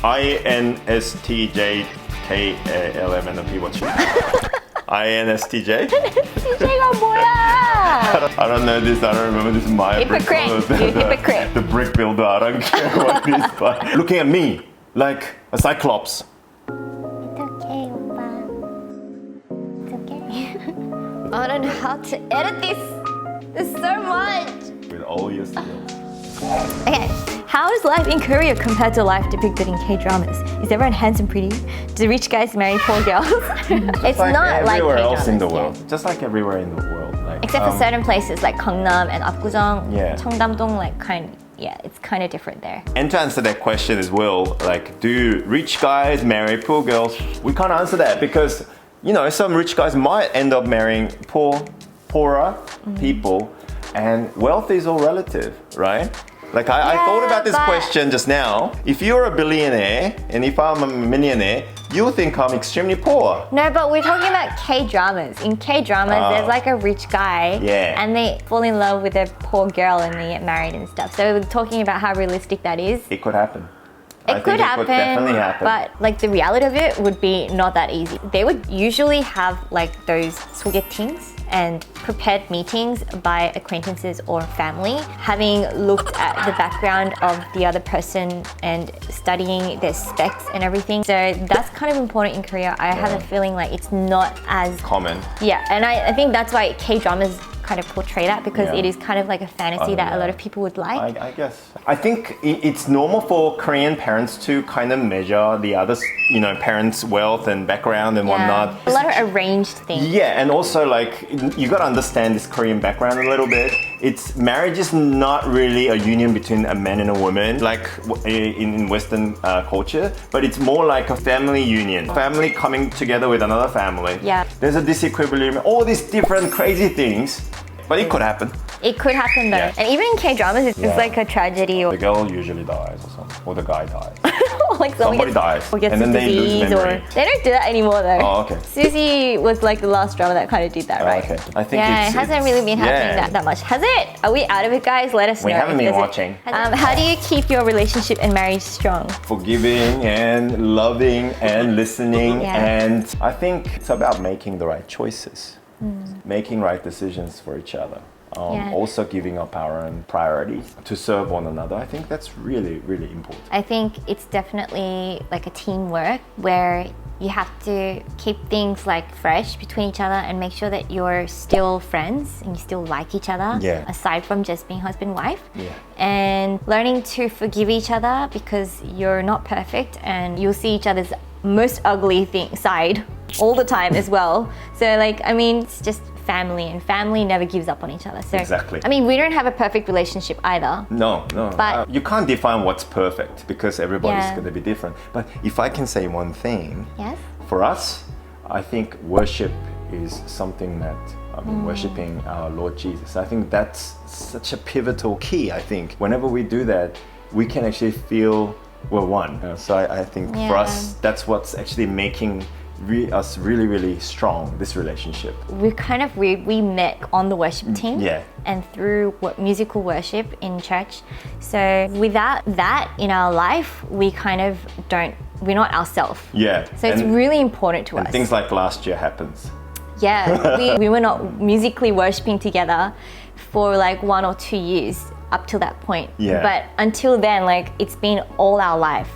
INSTJKLMNOP. What's your INSTJ? TJ가 뭐야? I don't know this. I don't remember this. My Hypocrite. You hypocrite. The brick builder. I don't care what it is. But looking at me like a cyclops. It's okay, 오빠. It's okay. I don't know how to edit this. There's so much. With all your skills. Okay, how is life in Korea compared to life depicted in K-dramas? Is everyone handsome, pretty? Do rich guys marry poor girls? It's like not like everywhere K-dramas, else in the yeah. world. Just like everywhere in the world. Like, Except for certain places like Gangnam and Apgujeong, Yeah. Cheongdam-dong, like it's kind of different there. And to answer that question as well, like, do rich guys marry poor girls? We can't answer that because, you know, some rich guys might end up marrying poorer people, and wealth is all relative, right? Like I thought about this question just now. If you're a billionaire and if I'm a millionaire, you'll think I'm extremely poor. No, but we're talking about K-dramas. In K-dramas, there's like a rich guy and they fall in love with a poor girl and they get married and stuff. So we're talking about how realistic that is. It could happen. It could definitely happen. But like the reality of it would be not that easy. They would usually have like those 소개팅s and prepared meetings by acquaintances or family, having looked at the background of the other person and studying their specs and everything. So that's kind of important in Korea. I have a feeling like it's not as common. Yeah, and I think that's why K-dramas kind of portray that because it is kind of like a fantasy that a lot of people would like. I guess. I think it's normal for Korean parents to kind of measure the other, you know, parents' wealth and background and whatnot. A lot of arranged things. Yeah, and also like you got to understand this Korean background a little bit. It's marriage is not really a union between a man and a woman like in Western culture, but it's more like a family union. Family coming together with another family. Yeah. There's a disequilibrium, all these different crazy things. But it could happen. It could happen though. Yeah. And even in K-dramas, it's like a tragedy. Or The girl usually dies or something, or the guy dies. like Somebody dies, or gets and then a they lose disease, memory. or they don't do that anymore though. Oh, okay. Susie was like the last drama that kind of did that, right? Okay. I think Yeah, it hasn't really been happening that much. Has it? Are we out of it, guys? Let us know. We haven't been Has it- watching. How do you keep your relationship and marriage strong? Forgiving and loving and listening, Yeah. and I think it's about making the right choices, making right decisions for each other. Also giving up our own priorities to serve one another. I think that's really, really important. I think it's definitely like a teamwork where you have to keep things like fresh between each other and make sure that you're still friends and you still like each other aside from just being husband wife. And learning to forgive each other because you're not perfect and you'll see each other's most ugly side all the time as well. So like, I mean, it's just family, and family never gives up on each other. So Exactly. I mean, we don't have a perfect relationship either. No. But- you can't define what's perfect because everybody's Yeah. going to be different. But if I can say one thing, Yes? for us, I think worship is something that, worshiping our Lord Jesus. I think that's such a pivotal key, I think. Whenever we do that, we can actually feel we're one. So I think for us, that's what's actually making us really, really strong, this relationship. We met on the worship team and through musical worship in church. So without that in our life, we're not ourselves. Yeah. So it's really important to us. And things like last year happens. Yeah, we were not musically worshiping together for like 1 or 2 years up till that point. Yeah. But until then, like it's been all our life.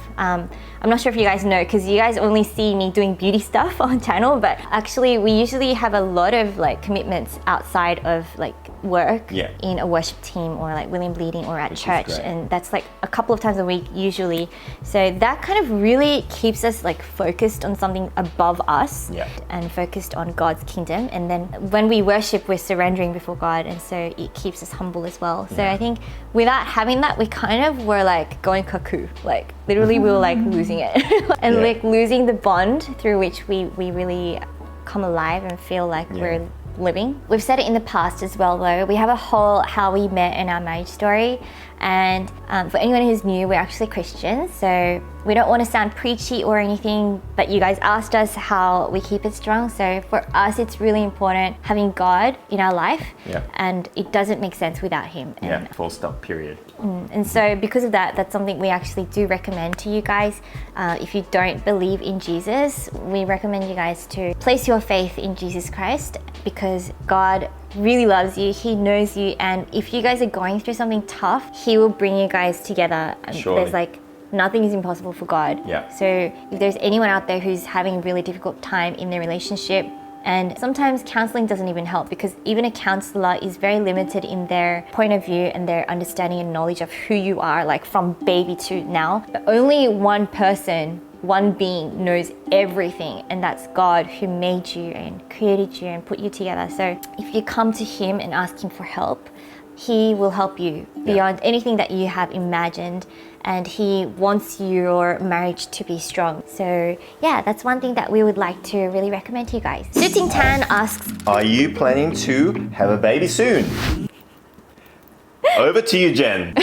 I'm not sure if you guys know because you guys only see me doing beauty stuff on channel, but actually we usually have a lot of like commitments outside of like work in a worship team or like William Bleeding or at church, and that's like a couple of times a week usually. So that kind of really keeps us like focused on something above us and focused on God's kingdom. And then when we worship, we're surrendering before God, and so it keeps us humble as well. So I think without having that, we kind of were like going cuckoo, like literally we were like losing it and like losing the bond through which we really come alive and feel like we're living. We've said it in the past as well though. We have a whole how we met in our marriage story, And for anyone who's new, we're actually Christians, so we don't want to sound preachy or anything, but you guys asked us how we keep it strong. So for us, it's really important having God in our life, and it doesn't make sense without Him. Yeah, full stop, period. And so because of that, that's something we actually do recommend to you guys. If you don't believe in Jesus, we recommend you guys to place your faith in Jesus Christ, because God really loves you, He knows you, and if you guys are going through something tough, He will bring you guys together. Surely. There's like nothing is impossible for God. Yeah. So if there's anyone out there who's having a really difficult time in their relationship, and sometimes counseling doesn't even help, because even a counselor is very limited in their point of view and their understanding and knowledge of who you are, like from baby to now. But only one person, one being knows everything, and that's God, who made you and created you and put you together. So if you come to Him and ask Him for help, He will help you beyond anything that you have imagined, and He wants your marriage to be strong. So yeah, that's one thing that we would like to really recommend to you guys. Suting Tan asks, are you planning to have a baby soon? Over to you, Jen.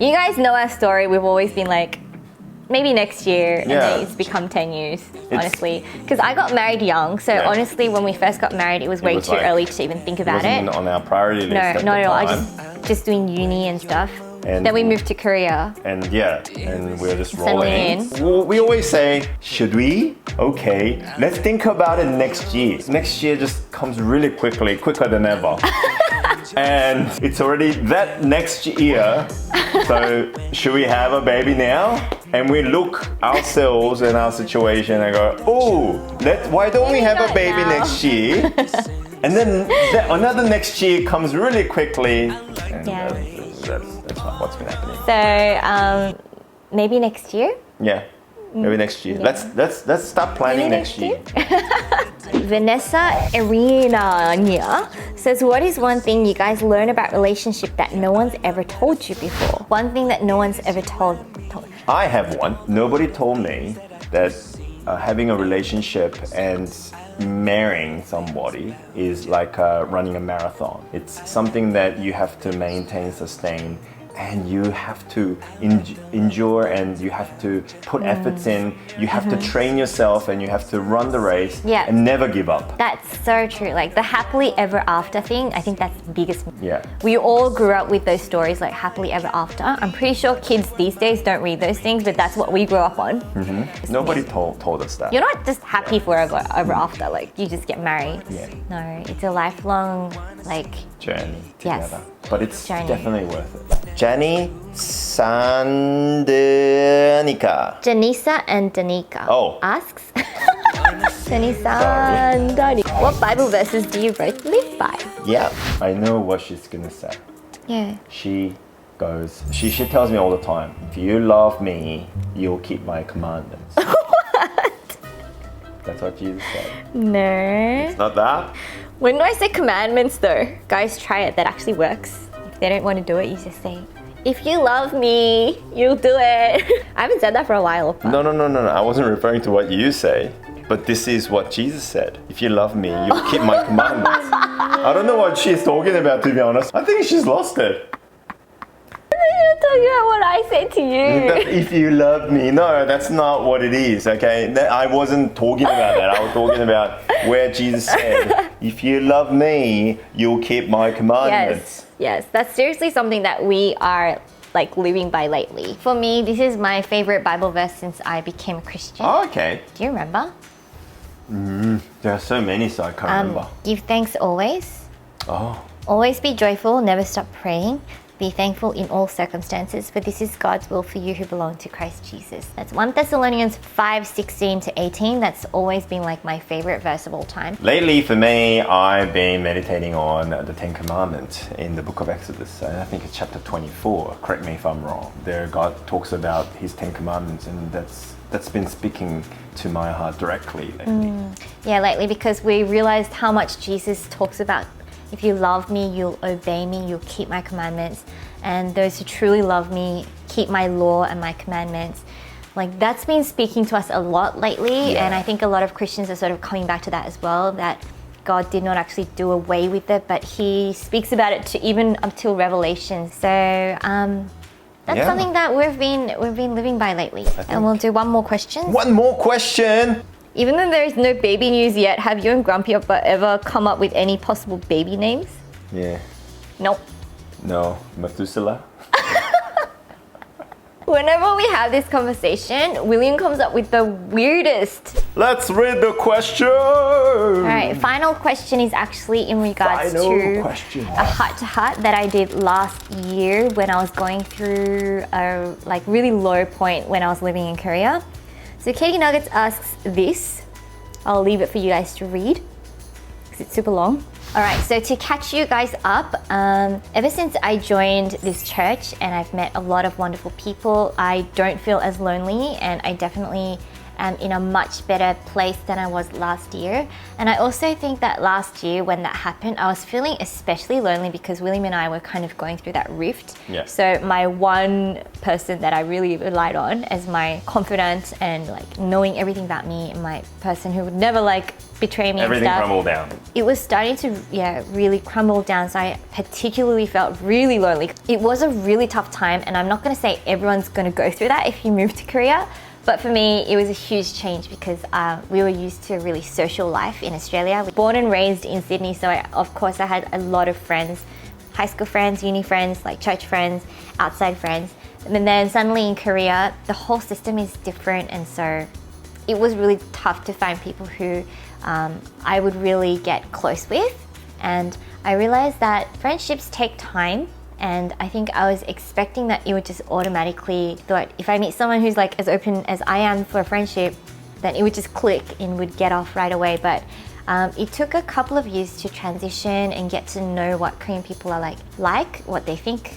you guys know our story. We've always been like, maybe next year, and Yeah. then it's become 10 years, honestly. Because I got married young, so honestly, when we first got married, it was way too early to even think about it. Wasn't on our priority list. No, at not the at all. I time. just doing uni and stuff. And Then we moved to Korea. And and we're just Settling rolling. Well, we always say, should we? Okay, let's think about it next year. Next year just comes really quickly, quicker than ever. And it's already that next year. So should we have a baby now? And we look ourselves and our situation and go, oh, why don't we have a baby next year? And then another next year comes really quickly. And that's not what's been happening. So maybe next year? Yeah, maybe next year. Let's start planning next year. Vanessa Irina says, what is one thing you guys learn about relationship that no one's ever told you before? One thing that no one's ever told. I have one. Nobody told me that having a relationship and marrying somebody is like running a marathon. It's something that you have to maintain, sustain, and you have to endure, and you have to put efforts in. You have to train yourself, and you have to run the race and never give up. That's so true. Like the happily ever after thing, I think that's the biggest. Yeah. We all grew up with those stories like happily ever after. I'm pretty sure kids these days don't read those things, but that's what we grew up on. Nobody told us that. You're not just happy forever ever after, like you just get married. Yeah. No, it's a lifelong journey Yes. together. But it's Journey. definitely worth it. Jenny Sandanika. Janisa and Danica asks, Janisa and Danica, what Bible verses do you both live by? Yeah, I know what she's gonna say. Yeah. She goes, she tells me all the time, if you love me, you'll keep my commandments. What? That's what Jesus said. No. It's not that? When do I say commandments though? Guys, try it. That actually works. If they don't want to do it, you just say, if you love me, you'll do it. I haven't said that for a while. But... No. I wasn't referring to what you say. But this is what Jesus said. If you love me, you'll keep my commandments. I don't know what she's talking about, to be honest. I think she's lost it. You're talking about what I said to you. If you love me. No, that's not what it is, okay? I wasn't talking about that. I was talking about where Jesus said, if you love me, you'll keep my commandments. Yes, that's seriously something that we are like living by lately. For me, this is my favorite Bible verse since I became a Christian. Oh, okay. Do you remember? There are so many, so I can't remember. Give thanks always. Oh. Always be joyful, never stop praying. Be thankful in all circumstances, for this is God's will for you who belong to Christ Jesus. That's 1 Thessalonians 5:16 to 18. That's always been like my favorite verse of all time. Lately, for me, I've been meditating on the Ten Commandments in the book of Exodus. I think it's chapter 24. Correct me if I'm wrong. There, God talks about His Ten Commandments, and that's been speaking to my heart directly lately. Yeah, lately, because we realized how much Jesus talks about, if you love me, you'll obey me, you'll keep my commandments. And those who truly love me, keep my law and my commandments. Like that's been speaking to us a lot lately. And I think a lot of Christians are sort of coming back to that as well, that God did not actually do away with it, but He speaks about it to even up till Revelation. So That's Yeah. something that we've been living by lately. And we'll do one more question. One more question. Even though there is no baby news yet, have you and Grumpy Oppa ever come up with any possible baby names? Yeah. Nope. No. Methuselah. Whenever we have this conversation, William comes up with the weirdest. Let's read the question. All right, final question is actually in regards to a heart-to-heart that I did last year when I was going through a really low point when I was living in Korea. So Katie Nuggets asks this. I'll leave it for you guys to read because it's super long. All right, so to catch you guys up, ever since I joined this church and I've met a lot of wonderful people, I don't feel as lonely, and I definitely am in a much better place than I was last year. And I also think that last year when that happened, I was feeling especially lonely because William and I were kind of going through that rift. Yeah. So my one person that I really relied on as my confidant and knowing everything about me, and my person who would never betray me Everything and stuff. crumbled down. It was starting to really crumble down, so I particularly felt really lonely. It was a really tough time, and I'm not going to say everyone's going to go through that if you move to Korea, but for me it was a huge change because we were used to a really social life in Australia. Born and raised in Sydney, so of course I had a lot of friends, high school friends, uni friends, church friends, outside friends. And then suddenly in Korea, the whole system is different, and so it was really tough to find people who I would really get close with. And I realized that friendships take time, and I think I was expecting that it would just automatically, if I meet someone who's as open as I am for a friendship, then it would just click and would get off right away. But it took a couple of years to transition and get to know what Korean people are like, what they think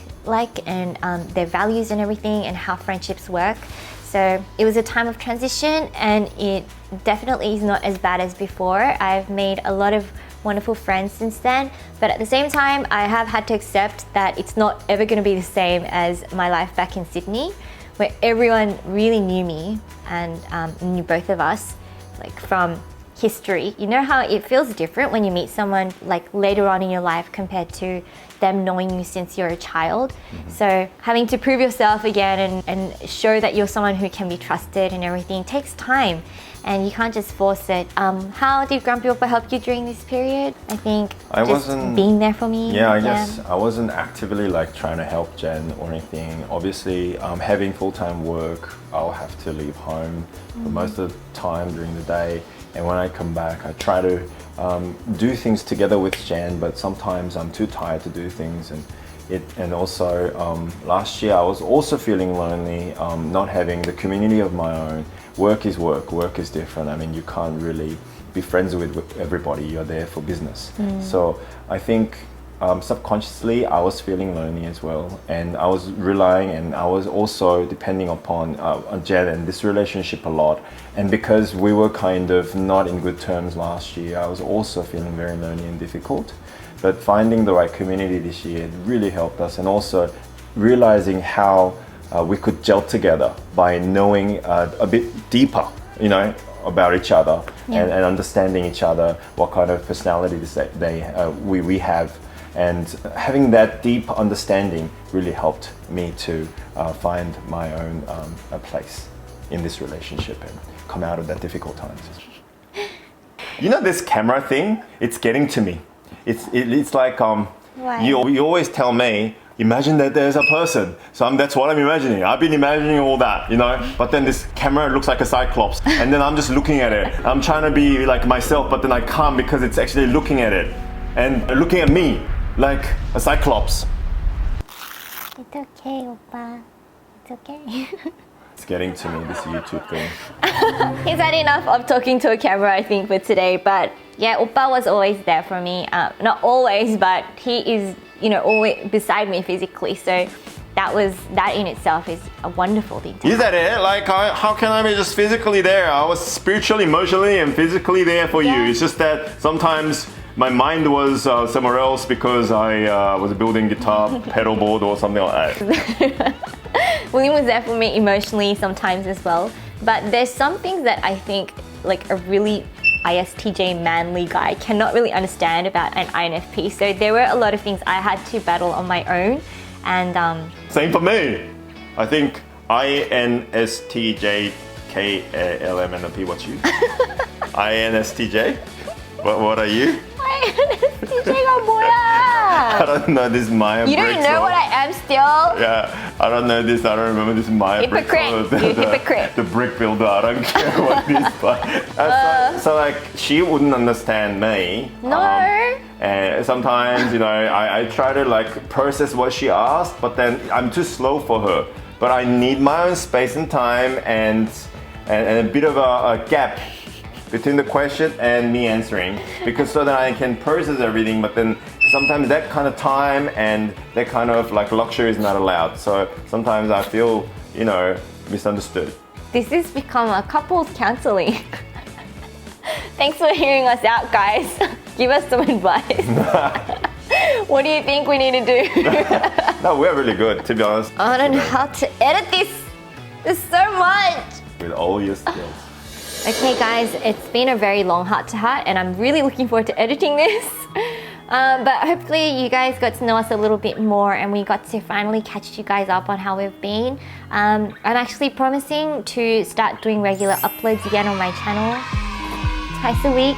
and their values and everything, and how friendships work. So it was a time of transition, and it definitely is not as bad as before. I've made a lot of wonderful friends since then, but at the same time, I have had to accept that it's not ever going to be the same as my life back in Sydney, where everyone really knew me and knew both of us, from history. You know how it feels different when you meet someone later on in your life compared to them knowing you since you're a child. Mm-hmm. So having to prove yourself again and show that you're someone who can be trusted and everything takes time, and you can't just force it. How did Grumpy Oppa help you during this period? I think being there for me. Yeah, I guess I wasn't actively trying to help Jen or anything. Obviously, having full-time work, I'll have to leave home for most of the time during the day. And when I come back, I try to do things together with Jan, but sometimes I'm too tired to do things. And also last year I was also feeling lonely, not having the community of my own. Work is work. Work is different. I mean, you can't really be friends with everybody. You're there for business. So I think subconsciously I was feeling lonely as well, and I was relying, and I was also depending upon Jen and this relationship a lot. And because we were kind of not in good terms last year, I was also feeling very lonely and difficult. But finding the right community this year really helped us, and also realizing how we could gel together by knowing a bit deeper, about each other, and understanding each other, what kind of personalities we have. And having that deep understanding really helped me to find my own place in this relationship and come out of that difficult times. This camera thing, it's getting to me. It's like you always tell me, imagine that there's a person. So that's what I'm imagining. I've been imagining all that, But then this camera looks like a cyclops, and then I'm just looking at it. I'm trying to be like myself, but then I can't because it's actually looking at it and looking at me like a cyclops. It's okay, Oppa. It's okay. It's getting to me, this YouTube thing. He's had enough of talking to a camera, I think, for today. But yeah, Oppa was always there for me. Not always, but he is, always beside me physically. So that in itself is a wonderful thing. Is that it? How can I be just physically there? I was spiritually, emotionally, and physically there for you. It's just that sometimes my mind was somewhere else because I was building guitar, pedal board, or something like that. William was there for me emotionally sometimes as well. But there's some things that I think a really ISTJ manly guy cannot really understand about an INFP. So there were a lot of things I had to battle on my own. And same for me. I think INSTJKLMNP. What's you? INSTJ? What are you? INSTJ가 뭐야? I don't know this Maya. You don't know what I am still? Yeah, I don't know this. I don't remember this Maya. Hypocrite. You hypocrite. The brick builder. I don't care what it is, but so like she wouldn't understand me. No. And sometimes, you know, I try to like process what she asked, but then I'm too slow for her. But I need my own space and time and a bit of a gap between the question and me answering, because so that I can process everything. But then sometimes that kind of time and that kind of like luxury is not allowed. So sometimes I feel, you know, misunderstood. This has become a couples counseling. Thanks for hearing us out, guys. Give us some advice. What do you think we need to do? No, we're really good, to be honest. I don't know how to edit this. There's so much. With all your skills. Okay guys, it's been a very long heart to heart and I'm really looking forward to editing this. But hopefully you guys got to know us a little bit more and we got to finally catch you guys up on how we've been. I'm actually promising to start doing regular uploads again on my channel twice a week.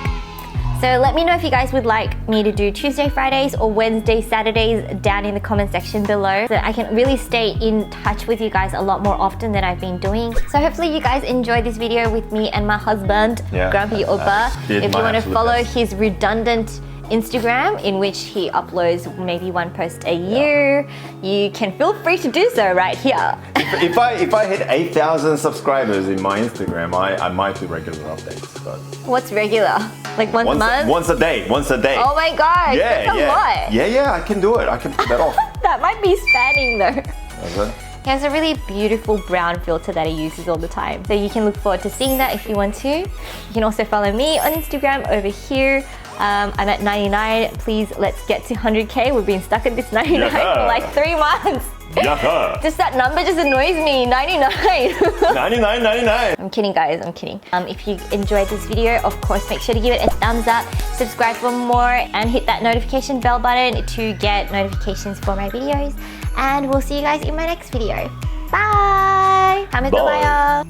So let me know if you guys would like me to do Tuesday, Fridays or Wednesday, Saturdays down in the comment section below, so I can really stay in touch with you guys a lot more often than I've been doing. So hopefully you guys enjoyed this video with me and my husband, Grumpy Oppa. If you want to follow his redundant Instagram, in which he uploads maybe one post a year, you can feel free to do so right here. If I hit 8,000 subscribers in my Instagram, I might do regular updates. But what's regular? Like once a month? Once a day. Oh my gosh, that's a lot. Yeah, I can do it. I can put that off. That might be spanning though. Okay. He has a really beautiful brown filter that he uses all the time. So you can look forward to seeing that if you want to. You can also follow me on Instagram over here. I'm at 99. Please, let's get to 100K. We've been stuck at this 99 for like 3 months. Just that number just annoys me. 99. 99. I'm kidding, guys. I'm kidding. If you enjoyed this video, of course, make sure to give it a thumbs up, subscribe for more, and hit that notification bell button to get notifications for my videos. And we'll see you guys in my next video. Bye! 다음에 또 봐요.